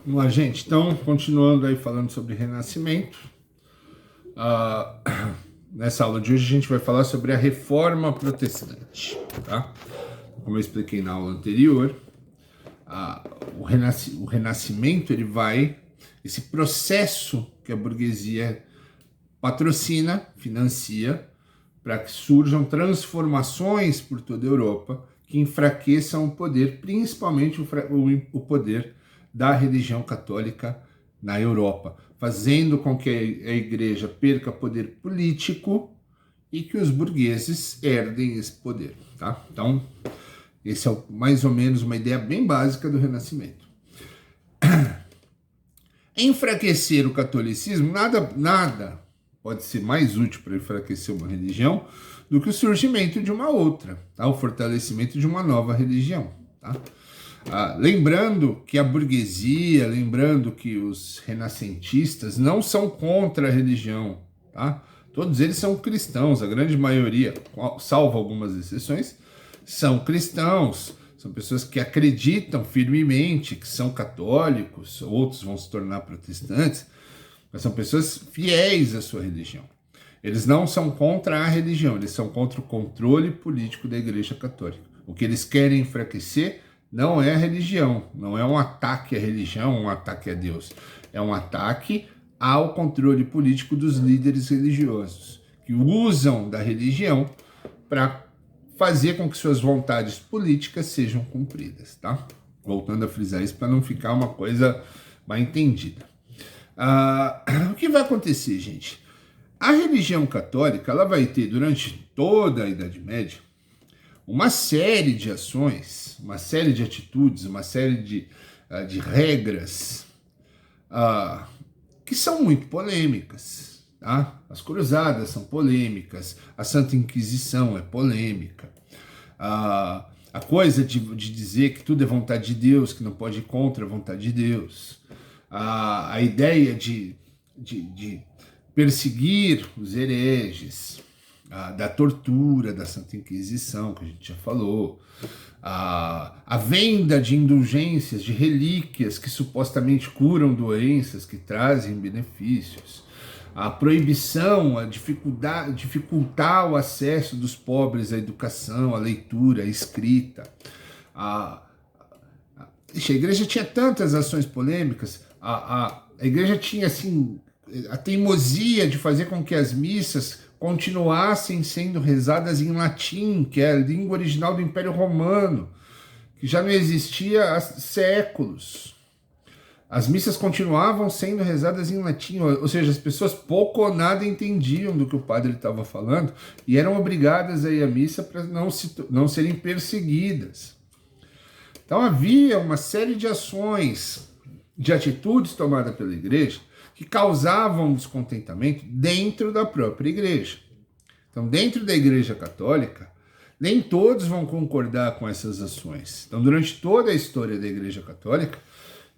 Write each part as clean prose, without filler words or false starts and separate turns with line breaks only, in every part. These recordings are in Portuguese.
Vamos lá, gente. Então, continuando aí falando sobre renascimento, nessa aula de hoje a gente vai falar sobre a reforma protestante, tá? Como eu expliquei na aula anterior, o renascimento, esse processo que a burguesia patrocina, financia, para que surjam transformações por toda a Europa que enfraqueçam o poder, principalmente o poder da religião católica na Europa, fazendo com que a igreja perca poder político e que os burgueses herdem esse poder, tá? Então, esse é mais ou menos uma ideia bem básica do Renascimento. Enfraquecer o catolicismo, nada pode ser mais útil para enfraquecer uma religião do que o surgimento de uma outra, tá? O fortalecimento de uma nova religião, tá? Lembrando que a burguesia, lembrando que os renascentistas não são contra a religião, tá? Todos eles são cristãos, a grande maioria, salvo algumas exceções, são cristãos, são pessoas que acreditam firmemente que são católicos, outros vão se tornar protestantes, mas são pessoas fiéis à sua religião. Eles não são contra a religião, eles são contra o controle político da Igreja Católica. O que eles querem enfraquecer não é a religião, não é um ataque à religião, um ataque a Deus. É um ataque ao controle político dos líderes religiosos, que usam da religião para fazer com que suas vontades políticas sejam cumpridas, tá? Voltando a frisar isso para não ficar uma coisa mal entendida. O que vai acontecer, gente? A religião católica, ela vai ter durante toda a Idade Média uma série de ações, uma série de atitudes, uma série de regras que são muito polêmicas, tá? As cruzadas são polêmicas, a Santa Inquisição é polêmica, a coisa de dizer que tudo é vontade de Deus, que não pode ir contra a vontade de Deus, a ideia de perseguir os hereges, da tortura da Santa Inquisição, que a gente já falou, a venda de indulgências, de relíquias que supostamente curam doenças, que trazem benefícios, a proibição, a dificultar o acesso dos pobres à educação, à leitura, à escrita. A igreja tinha tantas ações polêmicas, a igreja tinha assim a teimosia de fazer com que as missas continuassem sendo rezadas em latim, que é a língua original do Império Romano, que já não existia há séculos. As missas continuavam sendo rezadas em latim, ou seja, as pessoas pouco ou nada entendiam do que o padre estava falando e eram obrigadas a ir à missa para não serem perseguidas. Então havia uma série de ações, de atitudes tomadas pela igreja que causavam descontentamento dentro da própria igreja. Então, dentro da Igreja Católica, nem todos vão concordar com essas ações. Então, durante toda a história da Igreja Católica,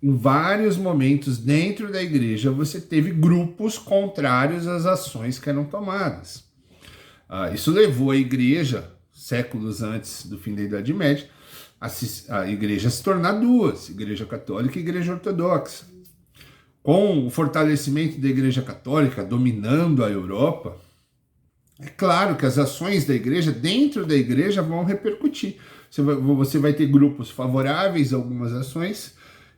em vários momentos dentro da igreja, você teve grupos contrários às ações que eram tomadas. Isso levou a igreja, séculos antes do fim da Idade Média, a igreja se tornar duas, Igreja Católica e Igreja Ortodoxa. Com o fortalecimento da Igreja Católica dominando a Europa, é claro que as ações da igreja, dentro da igreja, vão repercutir. Você vai ter grupos favoráveis a algumas ações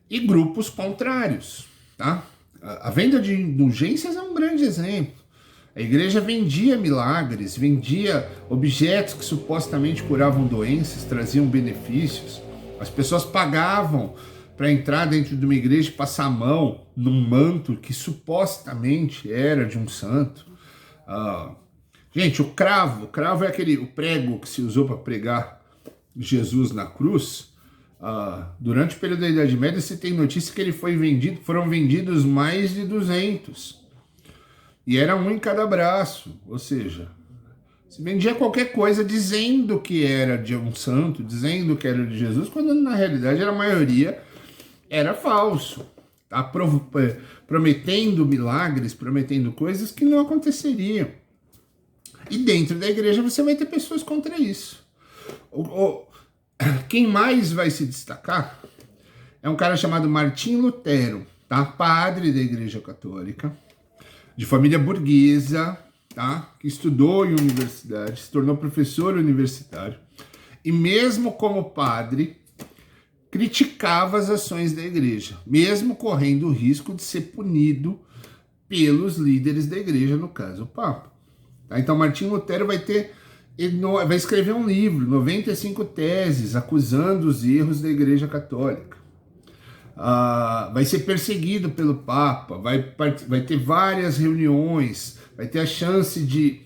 e grupos contrários, tá? A venda de indulgências é um grande exemplo. A igreja vendia milagres, vendia objetos que supostamente curavam doenças, traziam benefícios. As pessoas pagavam para entrar dentro de uma igreja e passar a mão num manto que supostamente era de um santo. Gente, o cravo é o prego que se usou para pregar Jesus na cruz. Durante o período da Idade Média, você tem notícia que ele foram vendidos mais de 200. E era um em cada braço, ou seja, se vendia qualquer coisa dizendo que era de um santo, dizendo que era de Jesus, quando na realidade a maioria era falso, tá? Prometendo milagres, prometendo coisas que não aconteceriam. E dentro da igreja você vai ter pessoas contra isso. Quem mais vai se destacar é um cara chamado Martim Lutero, tá? Padre da Igreja Católica, de família burguesa, tá? Que estudou em universidade, se tornou professor universitário, e mesmo como padre, criticava as ações da igreja, mesmo correndo o risco de ser punido pelos líderes da igreja, no caso o Papa. Tá? Então Martim Lutero vai escrever um livro, 95 teses, acusando os erros da Igreja Católica. Vai ser perseguido pelo Papa, vai ter várias reuniões, vai ter a chance de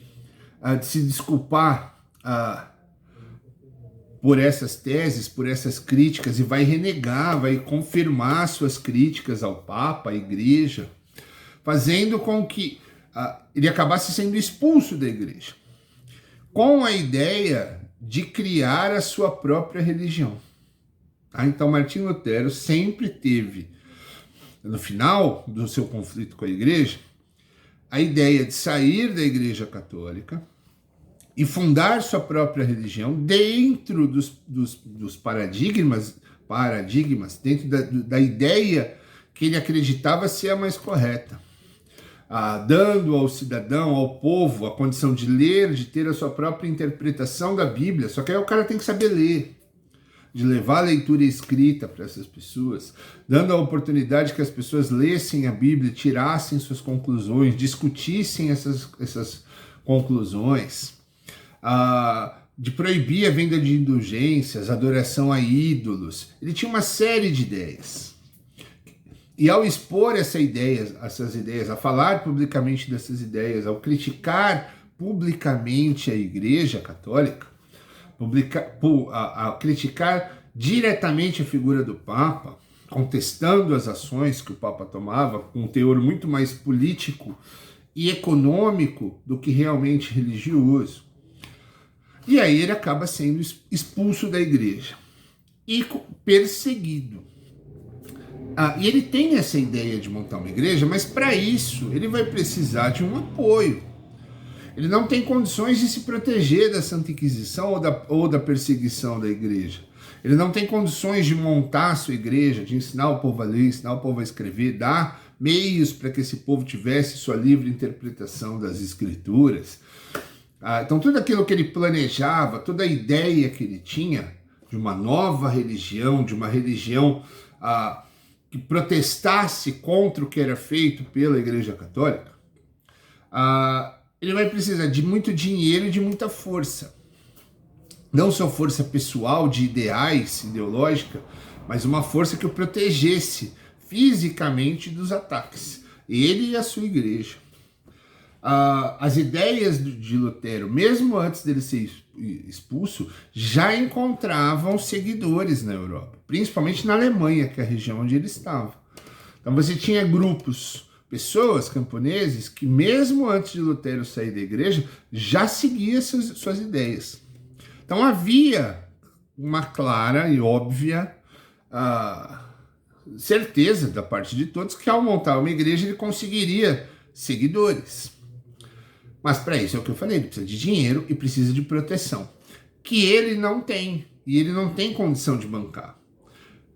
se desculpar por essas teses, por essas críticas, e vai renegar, vai confirmar suas críticas ao Papa, à Igreja, fazendo com que ele acabasse sendo expulso da Igreja, com a ideia de criar a sua própria religião. Então Martim Lutero sempre teve, no final do seu conflito com a Igreja, a ideia de sair da Igreja Católica e fundar sua própria religião dentro dos paradigmas, dentro da ideia que ele acreditava ser a mais correta. Dando ao cidadão, ao povo, a condição de ler, de ter a sua própria interpretação da Bíblia. Só que aí o cara tem que saber ler, de levar a leitura escrita para essas pessoas, dando a oportunidade que as pessoas lessem a Bíblia, tirassem suas conclusões, discutissem essas conclusões, de proibir a venda de indulgências, adoração a ídolos. Ele tinha uma série de ideias. E ao expor essas ideias, a falar publicamente dessas ideias, ao criticar publicamente a Igreja Católica, a criticar diretamente a figura do Papa, contestando as ações que o Papa tomava, com um teor muito mais político e econômico do que realmente religioso. E aí ele acaba sendo expulso da Igreja e perseguido. E ele tem essa ideia de montar uma igreja, mas para isso ele vai precisar de um apoio. Ele não tem condições de se proteger da Santa Inquisição ou da perseguição da igreja. Ele não tem condições de montar a sua igreja, de ensinar o povo a ler, ensinar o povo a escrever, dar meios para que esse povo tivesse sua livre interpretação das escrituras. Então tudo aquilo que ele planejava, toda a ideia que ele tinha de uma nova religião, de uma religião que protestasse contra o que era feito pela Igreja Católica, ele vai precisar de muito dinheiro e de muita força. Não só força pessoal, de ideais, ideológica, mas uma força que o protegesse fisicamente dos ataques. Ele e a sua igreja. As ideias de Lutero, mesmo antes dele ser expulso, já encontravam seguidores na Europa, principalmente na Alemanha, que é a região onde ele estava. Então você tinha grupos, pessoas, camponeses, que mesmo antes de Lutero sair da igreja, já seguiam suas ideias. Então havia uma clara e óbvia certeza da parte de todos que ao montar uma igreja ele conseguiria seguidores. Mas para isso é o que eu falei, ele precisa de dinheiro e precisa de proteção, que ele não tem, e ele não tem condição de bancar.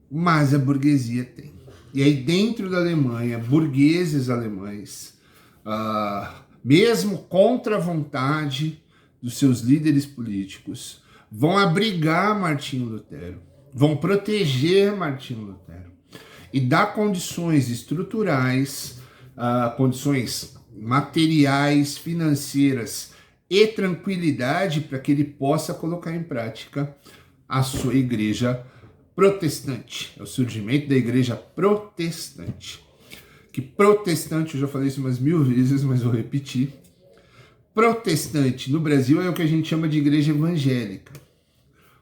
Mas a burguesia tem. E aí dentro da Alemanha, burgueses alemães, mesmo contra a vontade dos seus líderes políticos, vão abrigar Martinho Lutero, vão proteger Martinho Lutero e dar condições estruturais, condições materiais, financeiras e tranquilidade para que ele possa colocar em prática a sua igreja protestante. É o surgimento da igreja protestante. Que protestante, eu já falei isso umas 1000 vezes, mas vou repetir. Protestante no Brasil é o que a gente chama de igreja evangélica.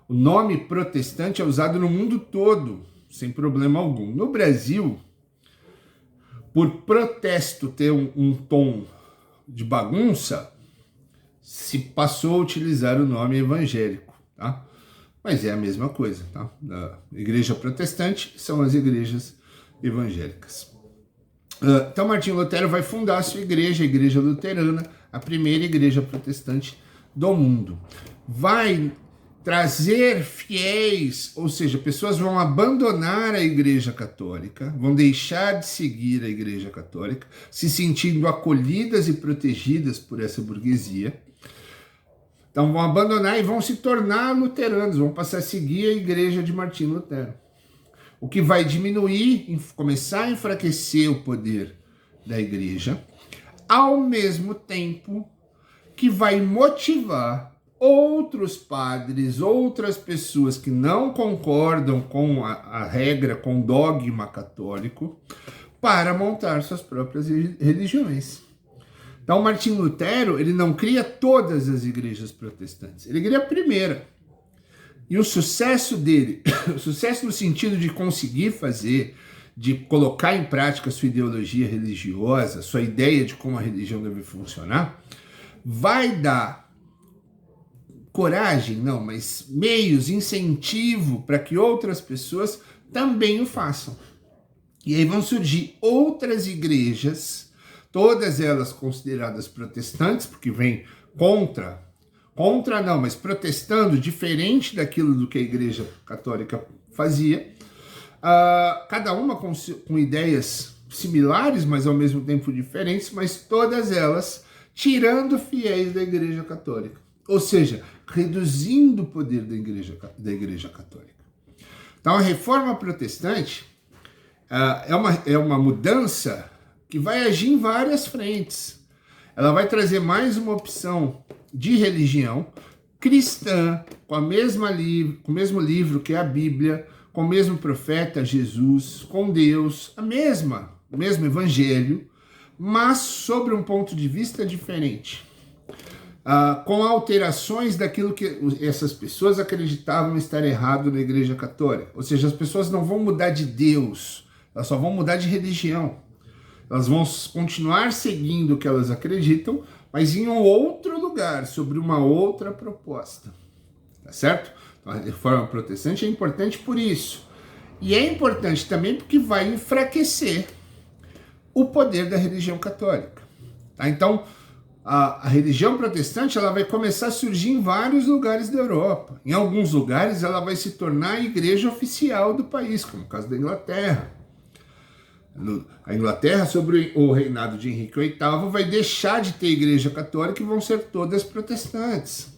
O nome protestante é usado no mundo todo, sem problema algum. No Brasil, por protesto ter um tom de bagunça, se passou a utilizar o nome evangélico, tá? Mas é a mesma coisa, tá? A igreja protestante são as igrejas evangélicas. Então Martinho Lutero vai fundar a sua igreja, a Igreja Luterana, a primeira igreja protestante do mundo. Vai trazer fiéis, ou seja, pessoas vão abandonar a Igreja Católica, vão deixar de seguir a Igreja Católica, se sentindo acolhidas e protegidas por essa burguesia. Então vão abandonar e vão se tornar luteranos, vão passar a seguir a Igreja de Martinho Lutero. O que vai diminuir, começar a enfraquecer o poder da Igreja, ao mesmo tempo que vai motivar outros padres, outras pessoas que não concordam com a regra, com o dogma católico, para montar suas próprias religiões. Então, Martinho Lutero, ele não cria todas as igrejas protestantes, ele cria a primeira. E o sucesso dele, o sucesso no sentido de conseguir fazer, de colocar em prática sua ideologia religiosa, sua ideia de como a religião deve funcionar, vai dar coragem, não, mas meios, incentivo para que outras pessoas também o façam. E aí vão surgir outras igrejas, todas elas consideradas protestantes, porque vem contra não, mas protestando, diferente daquilo do que a Igreja Católica fazia, cada uma com ideias similares, mas ao mesmo tempo diferentes, mas todas elas tirando fiéis da Igreja Católica. Ou seja, reduzindo o poder da Igreja Católica. Então, a reforma protestante é uma mudança que vai agir em várias frentes. Ela vai trazer mais uma opção de religião cristã, com o mesmo livro que é a Bíblia, com o mesmo profeta Jesus, com Deus, o mesmo evangelho, mas sobre um ponto de vista diferente. Com alterações daquilo que essas pessoas acreditavam estar errado na Igreja Católica. Ou seja, as pessoas não vão mudar de Deus, elas só vão mudar de religião. Elas vão continuar seguindo o que elas acreditam, mas em um outro lugar, sobre uma outra proposta. Tá certo? Então, a reforma protestante é importante por isso. E é importante também porque vai enfraquecer o poder da religião católica. Tá? Então, a religião protestante ela vai começar a surgir em vários lugares da Europa. Em alguns lugares ela vai se tornar a igreja oficial do país, como no caso da Inglaterra. A Inglaterra, sobre o reinado de Henrique VIII, vai deixar de ter igreja católica e vão ser todas protestantes.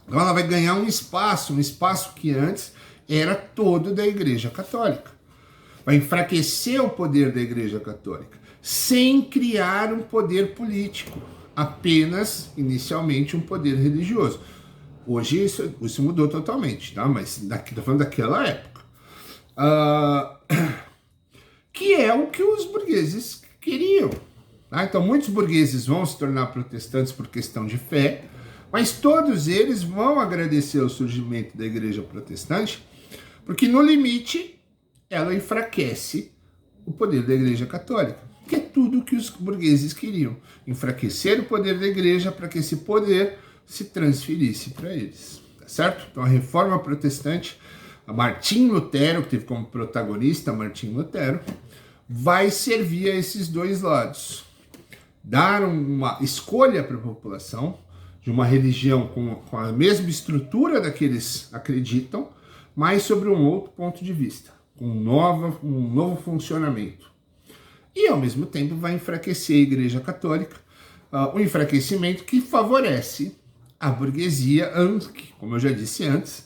Então ela vai ganhar um espaço que antes era todo da igreja católica. Vai enfraquecer o poder da igreja católica, sem criar um poder político, apenas, inicialmente, um poder religioso. Hoje isso mudou totalmente, tá? Mas estou falando daquela época. Que é o que os burgueses queriam. Tá? Então, muitos burgueses vão se tornar protestantes por questão de fé, mas todos eles vão agradecer o surgimento da igreja protestante, porque, no limite, ela enfraquece o poder da igreja católica, que é tudo o que os burgueses queriam. Enfraquecer o poder da igreja para que esse poder se transferisse para eles. Tá certo? Então, a reforma protestante, a Martinho Lutero, que teve como protagonista Martinho Lutero, vai servir a esses dois lados. Dar uma escolha para a população de uma religião com a mesma estrutura da que eles acreditam, mas sobre um outro ponto de vista, com um novo funcionamento. E, ao mesmo tempo, vai enfraquecer a Igreja Católica, um enfraquecimento que favorece a burguesia, como eu já disse antes,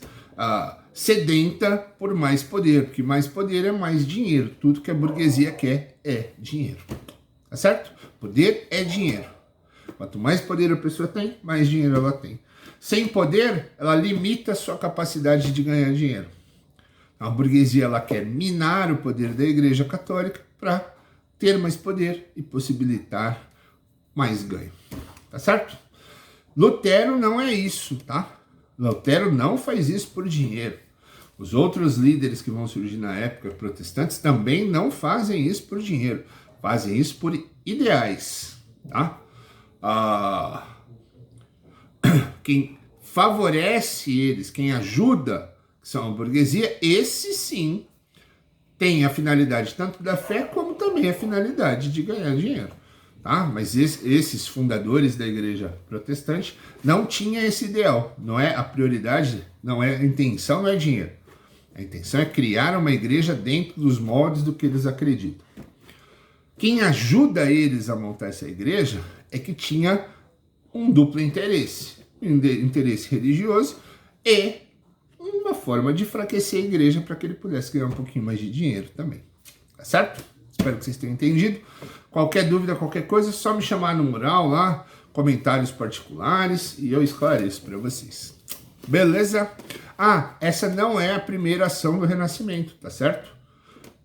sedenta por mais poder, porque mais poder é mais dinheiro. Tudo que a burguesia quer é dinheiro. Tá certo? Poder é dinheiro. Quanto mais poder a pessoa tem, mais dinheiro ela tem. Sem poder, ela limita a sua capacidade de ganhar dinheiro. A burguesia ela quer minar o poder da Igreja Católica para ter mais poder e possibilitar mais ganho. Tá certo? Lutero não é isso, tá? Lutero não faz isso por dinheiro. Os outros líderes que vão surgir na época protestantes também não fazem isso por dinheiro. Fazem isso por ideais, tá? Quem favorece eles, quem ajuda, que são a burguesia, esse sim tem a finalidade tanto da fé como também a finalidade de ganhar dinheiro. tá? Mas esses fundadores da igreja protestante não tinham esse ideal. Não é a prioridade, não é a intenção, não é dinheiro. A intenção é criar uma igreja dentro dos moldes do que eles acreditam. Quem ajuda eles a montar essa igreja é que tinha um duplo interesse. Um interesse religioso e uma forma de enfraquecer a igreja para que ele pudesse ganhar um pouquinho mais de dinheiro também. Tá certo? Espero que vocês tenham entendido. Qualquer dúvida, qualquer coisa, é só me chamar no mural lá, comentários particulares, e eu esclareço para vocês. Beleza? Ah, essa não é a primeira ação do Renascimento, tá certo?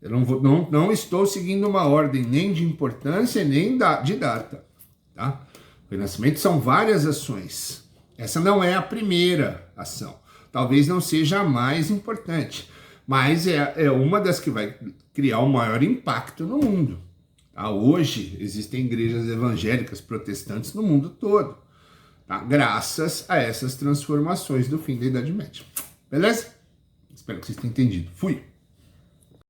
Eu não estou seguindo uma ordem nem de importância, nem de data, tá? O Renascimento são várias ações. Essa não é a primeira ação. Talvez não seja a mais importante, mas é uma das que vai criar o maior impacto no mundo. Tá? Hoje existem igrejas evangélicas protestantes no mundo todo, tá? Graças a essas transformações do fim da Idade Média. Beleza? Espero que vocês tenham entendido. Fui!